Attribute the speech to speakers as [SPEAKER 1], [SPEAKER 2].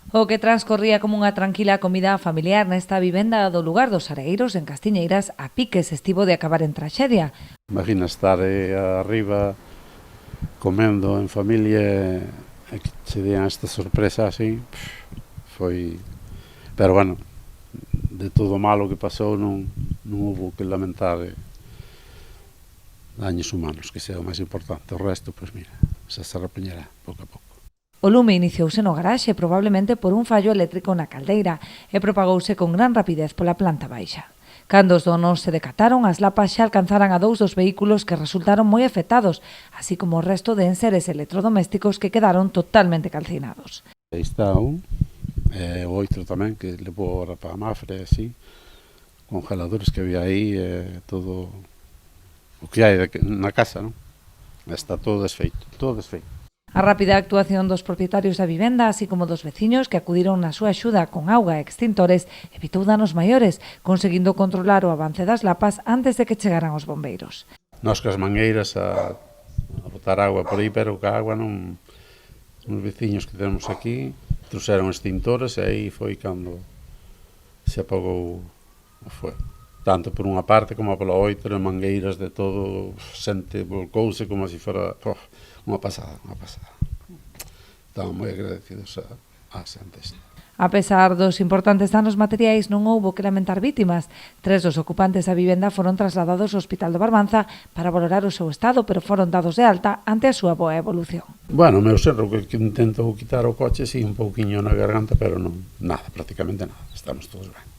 [SPEAKER 1] O que transcorría como unha tranquila comida familiar nesta vivenda do lugar dos Areiros, en Castiñeiras, a piques estivo de acabar en traxedia.
[SPEAKER 2] Imagina estar arriba comendo en familia e que che dian esta sorpresa así, foi... Pero bueno, de todo o malo que pasou non houve que lamentar daños humanos, que sea o máis importante. O resto, pois mira, se repoñerá pouco a pouco.
[SPEAKER 1] O lume iniciouse no garaxe, probablemente por un fallo eléctrico na caldeira, e propagouse con gran rapidez pola planta baixa. Cando os donos se decataron, as lapas xa alcanzaran a 2 dos vehículos que resultaron moi afectados, así como o resto de enseres electrodomésticos que quedaron totalmente calcinados.
[SPEAKER 2] Aí está un, e o outro tamén, que levou ahora para a Mafre, así, congeladores que había aí, todo o que hai na casa, non? Está todo desfeito, todo desfeito.
[SPEAKER 1] A rápida actuación dos propietarios da vivenda, así como dos veciños que acudiron na súa axuda con auga e extintores, evitou danos maiores, conseguindo controlar o avance das lapas antes de que chegaran os bombeiros.
[SPEAKER 2] Nós cas mangueiras a botar agua por aí, pero que a agua non... Os veciños que temos aquí trouxeron extintores e aí foi cando se apagou o fuego. Tanto por unha parte como pola outra, mangueiras de todo, xente volcouse como se fora unha pasada, unha pasada. Estaban moi agradecidos a xente esta.
[SPEAKER 1] A pesar dos importantes danos materiais, non houbo que lamentar vítimas. 3 dos ocupantes da vivenda foron trasladados ao Hospital do Barbanza para valorar o seu estado, pero foron dados de alta ante a súa boa evolución.
[SPEAKER 2] Bueno, o meu xenro que intentou quitar o coche, sí, un pouquiño na garganta, pero non, nada, prácticamente nada, estamos todos ben.